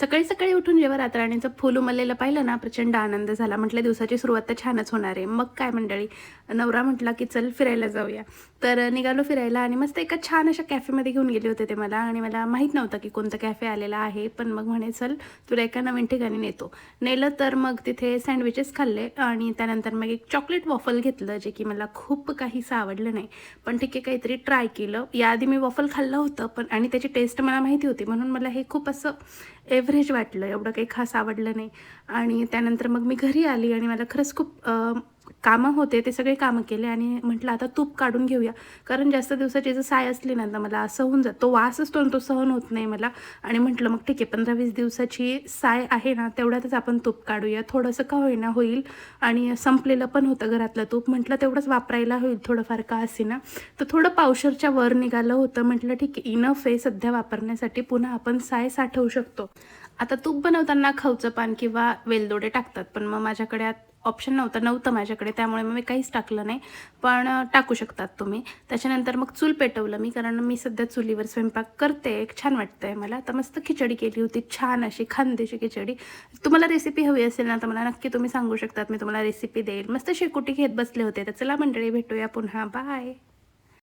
सकाळी सकाळी उठून जेव्हा रातराणीचं फूल उमललेलं पाहिलं ना, प्रचंड आनंद झाला. म्हटलं दिवसाची सुरुवात तर छानच होणार आहे. मग काय मंडळी, नवरा म्हटला की चल फिरायला जाऊया. तर निघालो फिरायला आणि मस्त एका छान अशा कॅफेमध्ये घेऊन गेले होते ते मला. आणि मला माहीत नव्हतं की कोणतं कॅफे आलेला आहे. पण मग म्हणे चल तुला एका नवीन ठिकाणी नेतो. नेलं तर मग तिथे सँडविचेस खाल्ले आणि त्यानंतर मग एक चॉकलेट वॉफल घेतलं, जे की मला खूप काहीसं आवडलं नाही. पण ठीक आहे, काहीतरी ट्राय केलं. याआधी मी वॉफल खाल्लं होतं, पण आणि त्याची टेस्ट मला माहिती होती, म्हणून मला हे खूप असं एव्हरेज वाटलं, एवढं काही खास आवडलं नाही. आणि त्यानंतर मग मी घरी आली आणि मला खरंच खूप कामं होते, ते सगळे कामं केले आणि म्हटलं आता तूप काढून घेऊया. कारण जास्त दिवसाची जर साय असली ना, तर मला असं होऊन जातं, तो वास असतो ना, तो सहन होत नाही मला. आणि म्हटलं मग ठीक आहे, 15-20 दिवसाची साय आहे ना, तेवढ्यातच आपण तूप काढूया. थोडंसं का होईना होईल आणि संपलेलं पण होतं घरातलं तूप. म्हटलं तेवढंच वापरायला होईल, थोडंफार का असेना. तर थोडं पावशेरच्या वर निघालं होतं. म्हटलं ठीक आहे, इनफ आहे सध्या वापरण्यासाठी, पुन्हा आपण साय साठवू शकतो. आता तूप बनवताना खाऊचं पान किंवा वेलदोडे टाकतात, पण मग माझ्याकडे ऑप्शन नव्हतं माझ्याकडे, त्यामुळे मग मी काहीच टाकलं नाही. पण टाकू शकतात तुम्ही. त्याच्यानंतर मग चूल पेटवलं मी, कारण मी सध्या चुलीवर स्वयंपाक करते, छान वाटतंय मला. तर मस्त खिचडी केली होती, छान अशी खानदेशी खिचडी. तुम्हाला रेसिपी हवी असेल ना, तर मला नक्की तुम्ही सांगू शकतात, मी तुम्हाला रेसिपी देईल. मस्त शेकोटी घेत बसले होते. तर चला मंडळी, भेटूया पुन्हा, बाय.